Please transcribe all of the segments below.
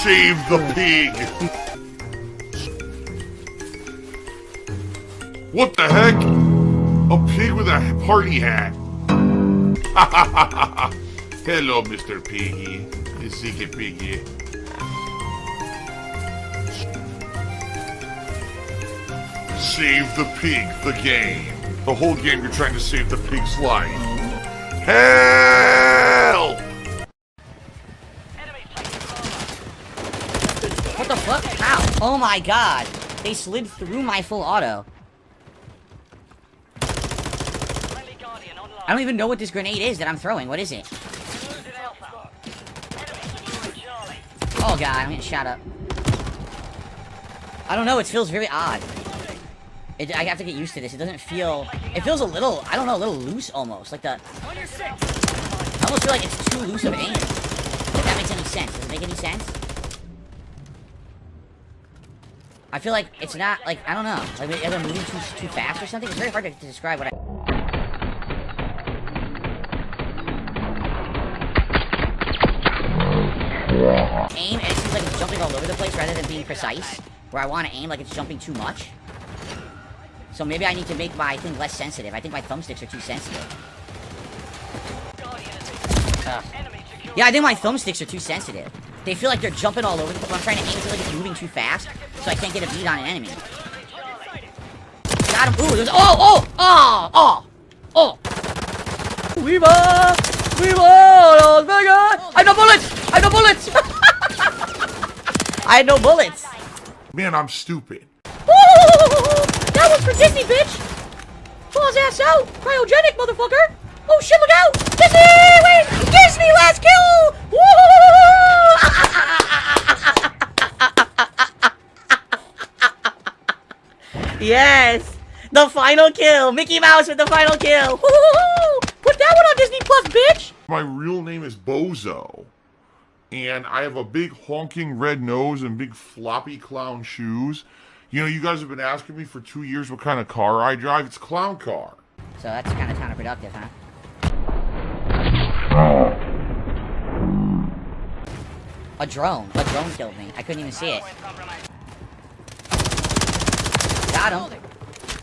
Save the pig! What the heck? A pig with a party hat. Hello, Mr. Piggy. The secret piggy. Save the pig, the game. The whole game you're trying to save the pig's life. Help! What the fuck? Ow. Oh my god. They slid through my full auto. I don't even know what this grenade is that I'm throwing. What is it? Oh god, I'm getting shot up. I don't know, it feels very odd. I have to get used to this. It doesn't feel... It feels a little, I don't know, a little loose almost. Like the... I almost feel like it's too loose of aim. If that makes any sense. Does it make any sense? I feel like it's not, like, I don't know. Like, are they moving too fast or something? It's very hard to describe what I... Aim, and it seems like it's jumping all over the place rather than being precise. Where I want to aim like it's jumping too much. So maybe I need to make my thing less sensitive. I think my thumbsticks are too sensitive. Yeah, I think my thumbsticks are too sensitive. They feel like they're jumping all over the place. I'm trying to aim, it feels like it's moving too fast, so I can't get a beat on an enemy. Got him. Ooh, there's... Oh! Viva! Viva Las Vegas! I have no bullets! I have no bullets! I had no bullets! Man, I'm stupid. That was for Disney, bitch! Pull his ass out! Cryogenic, motherfucker! Oh shit, look out! Disney! Wait! Disney, last kill! Woo! Yes! The final kill! Mickey Mouse with the final kill! Put that one on Disney Plus, bitch! My real name is Bozo. And I have a big honking red nose and big floppy clown shoes. You know, you guys have been asking me for 2 years what kind of car I drive. It's a clown car. So that's kind of counterproductive, huh? A drone. A drone killed me. I couldn't even see it. Got him.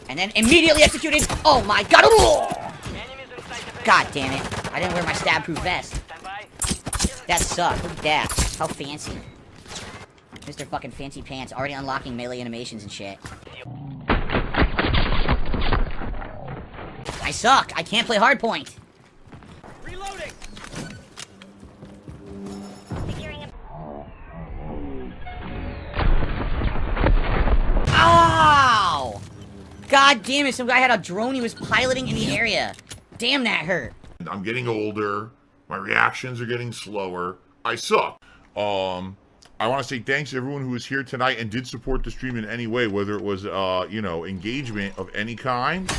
And then immediately executed. Oh my god. God damn it. I didn't wear my stab-proof vest. That sucked. Look at that. How fancy. Mr. fucking Fancy Pants already unlocking melee animations and shit. I suck. I can't play hardpoint. Reloading. Ow! God damn it. Some guy had a drone he was piloting in the area. Damn, that hurt. I'm getting older. My reactions are getting slower. I suck. I want to say thanks to everyone who was here tonight and did support the stream in any way, whether it was, you know, engagement of any kind,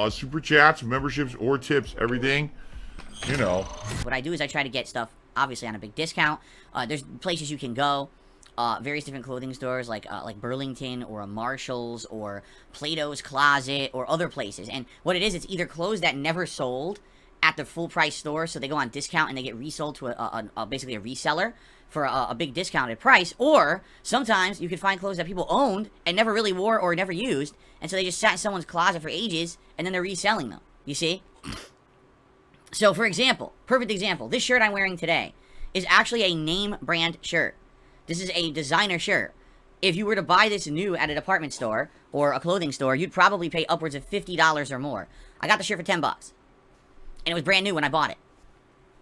super chats, memberships, or tips, everything, you know. What I do is I try to get stuff, obviously, on a big discount. There's places you can go, various different clothing stores, like Burlington, or a Marshall's, or Plato's Closet, or other places. And what it is, it's either clothes that never sold at the full price store, so they go on discount and they get resold to basically a reseller for a big discounted price, or sometimes you can find clothes that people owned and never really wore or never used, and so they just sat in someone's closet for ages, and then they're reselling them, you see? So, for example, perfect example, this shirt I'm wearing today is actually a name brand shirt. This is a designer shirt. If you were to buy this new at a department store or a clothing store, you'd probably pay upwards of $50 or more. I got the shirt for 10 bucks. And it was brand new when I bought it.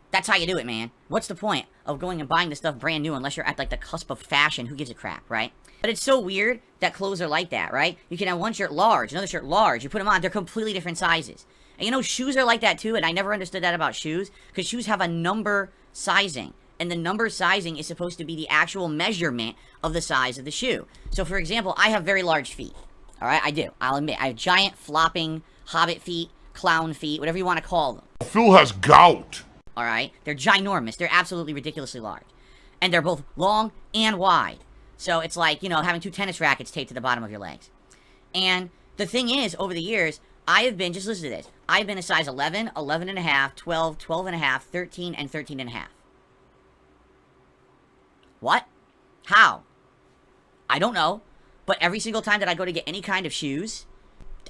That's how you do it, man. What's the point of going and buying this stuff brand new unless you're at, like, the cusp of fashion? Who gives a crap, right? But it's so weird that clothes are like that, right? You can have one shirt large, another shirt large. You put them on, they're completely different sizes. And you know, shoes are like that, too, and I never understood that about shoes, because shoes have a number sizing. And the number sizing is supposed to be the actual measurement of the size of the shoe. So, for example, I have very large feet. All right? I do. I'll admit. I have giant, flopping, hobbit feet, clown feet, whatever you want to call them. Phil has gout. All right? They're ginormous. They're absolutely ridiculously large. And they're both long and wide. So it's like, you know, having two tennis rackets taped to the bottom of your legs. And the thing is, over the years, I have been, just listen to this, I've been a size 11, 11 and a half, 12, 12 and a half, 13, and 13 and a half. What? How? I don't know. But every single time that I go to get any kind of shoes,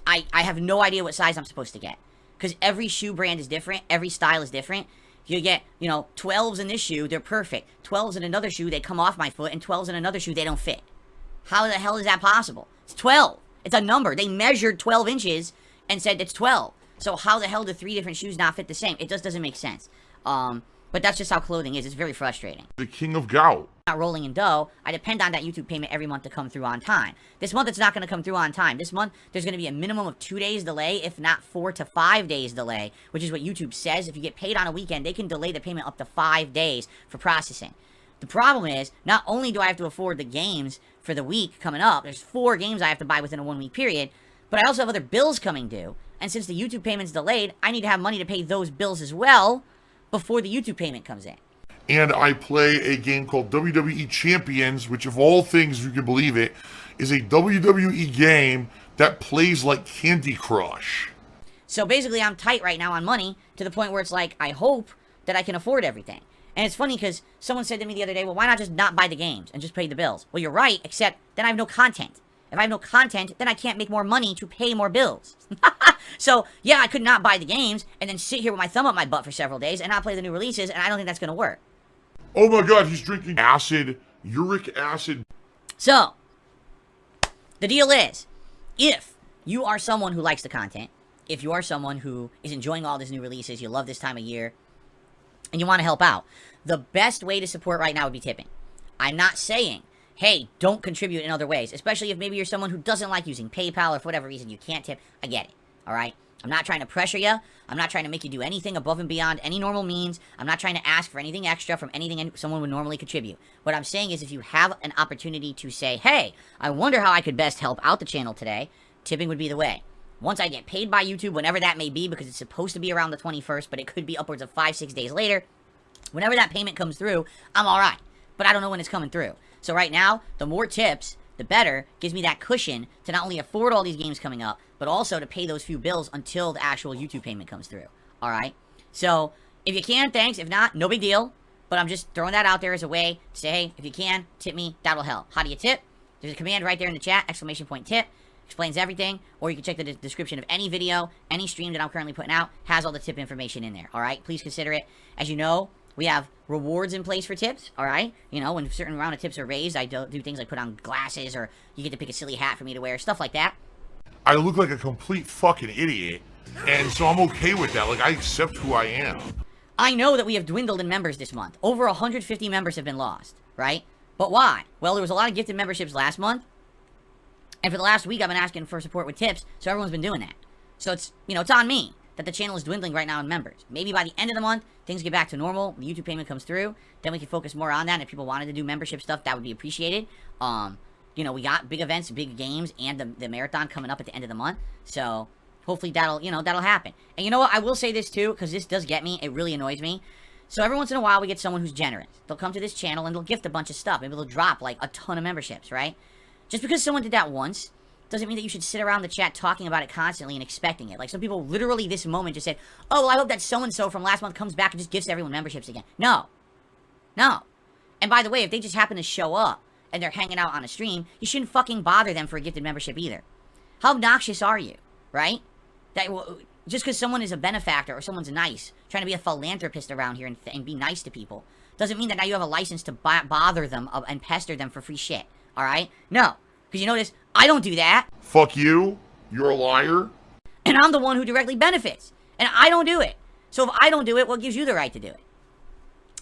I have no idea what size I'm supposed to get. Because every shoe brand is different. Every style is different. You get, 12s in this shoe, they're perfect. 12s in another shoe, they come off my foot. And 12s in another shoe, they don't fit. How the hell is that possible? It's 12. It's a number. They measured 12 inches and said it's 12. So how the hell do 3 different shoes not fit the same? It just doesn't make sense. But that's just how clothing is. It's very frustrating. The king of gout. Not rolling in dough, I depend on that YouTube payment every month to come through on time. This month, it's not going to come through on time. This month, there's going to be a minimum of 2 days delay, if not 4 to 5 days delay, which is what YouTube says. If you get paid on a weekend, they can delay the payment up to 5 days for processing. The problem is, not only do I have to afford the games for the week coming up, there's 4 games I have to buy within a 1 week period, but I also have other bills coming due, and since the YouTube payment's delayed, I need to have money to pay those bills as well before the YouTube payment comes in. And I play a game called WWE Champions, which of all things, if you can believe it, is a WWE game that plays like Candy Crush. So basically, I'm tight right now on money to the point where it's like, I hope that I can afford everything. And it's funny because someone said to me the other day, well, why not just not buy the games and just pay the bills? Well, you're right, except then I have no content. If I have no content, then I can't make more money to pay more bills. So, yeah, I could not buy the games and then sit here with my thumb up my butt for several days and not play the new releases, and I don't think that's going to work. Oh my god, he's drinking acid, uric acid. So, the deal is, if you are someone who likes the content, if you are someone who is enjoying all these new releases, you love this time of year, and you want to help out, the best way to support right now would be tipping. I'm not saying, hey, don't contribute in other ways, especially if maybe you're someone who doesn't like using PayPal or for whatever reason you can't tip. I get it, all right? I'm not trying to pressure you. I'm not trying to make you do anything above and beyond any normal means. I'm not trying to ask for anything extra from anything someone would normally contribute. What I'm saying is if you have an opportunity to say, hey, I wonder how I could best help out the channel today, tipping would be the way. Once I get paid by YouTube, whenever that may be, because it's supposed to be around the 21st, but it could be upwards of 5-6 days later, whenever that payment comes through, I'm all right. But I don't know when it's coming through. So right now, the more tips, the better. Gives me that cushion to not only afford all these games coming up, but also to pay those few bills until the actual YouTube payment comes through. All right? So, if you can, thanks. If not, no big deal. But I'm just throwing that out there as a way to say, hey, if you can, tip me. That'll help. How do you tip? There's a command right there in the chat, !tip. Explains everything. Or you can check the description of any video, any stream that I'm currently putting out. Has all the tip information in there. All right? Please consider it. As you know, we have rewards in place for tips, all right? You know, when a certain amount of tips are raised, I do things like put on glasses, or you get to pick a silly hat for me to wear, stuff like that. I look like a complete fucking idiot, and so I'm okay with that. Like, I accept who I am. I know that we have dwindled in members this month. Over 150 members have been lost, right? But why? Well, there was a lot of gifted memberships last month, and for the last week, I've been asking for support with tips, so everyone's been doing that. So it's, it's on me that the channel is dwindling right now in members. Maybe by the end of the month, things get back to normal, the YouTube payment comes through, then we can focus more on that, and if people wanted to do membership stuff, that would be appreciated. We got big events, big games, and the marathon coming up at the end of the month, so hopefully that'll happen. And you know what, I will say this too, because this does get me, it really annoys me. So every once in a while, we get someone who's generous. They'll come to this channel, and they'll gift a bunch of stuff. Maybe they'll drop, like, a ton of memberships, right? Just because someone did that once, doesn't mean that you should sit around the chat talking about it constantly and expecting it. Like, some people literally this moment just said, oh, well, I hope that so-and-so from last month comes back and just gives everyone memberships again. No. No. And by the way, if they just happen to show up and they're hanging out on a stream, you shouldn't fucking bother them for a gifted membership either. How obnoxious are you, right? That just because someone is a benefactor or someone's nice, trying to be a philanthropist around here and be nice to people, doesn't mean that now you have a license to bother them and pester them for free shit, all right? No. Because you notice, I don't do that. Fuck you. You're a liar. And I'm the one who directly benefits. And I don't do it. So if I don't do it, what gives you the right to do it?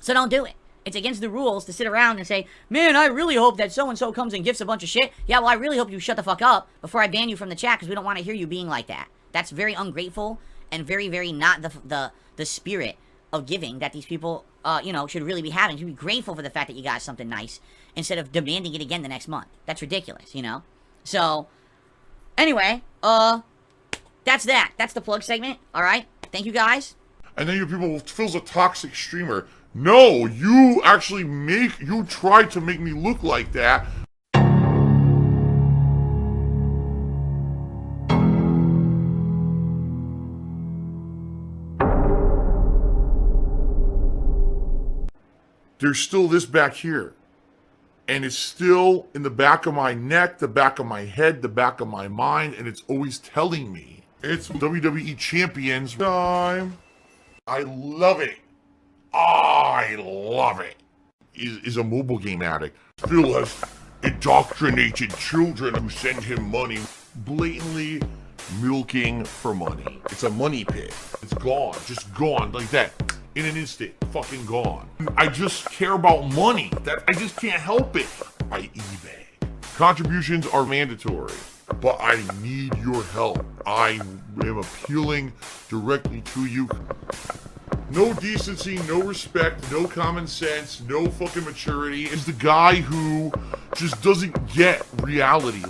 So don't do it. It's against the rules to sit around and say, man, I really hope that so-and-so comes and gifts a bunch of shit. Yeah, well, I really hope you shut the fuck up before I ban you from the chat, because we don't want to hear you being like that. That's very ungrateful and very, very not the spirit of giving that these people, should really be having. You should be grateful for the fact that you got something nice instead of demanding it again the next month. That's ridiculous, So, anyway, that's that. That's the plug segment, all right? Thank you, guys. And then you people, Phil's a toxic streamer. No, you actually you tried to make me look like that. There's still this back here. And it's still in the back of my neck, the back of my head, the back of my mind, and it's always telling me. It's WWE Champions time. I love it. I love it. Is a mobile game addict. Phil has indoctrinated children who send him money, blatantly milking for money. It's a money pit. It's gone, just gone like that. In an instant, fucking gone. I just care about money. That I just can't help it. I eBay. Contributions are mandatory, but I need your help. I am appealing directly to you. No decency, no respect, no common sense, no fucking maturity. Is the guy who just doesn't get reality.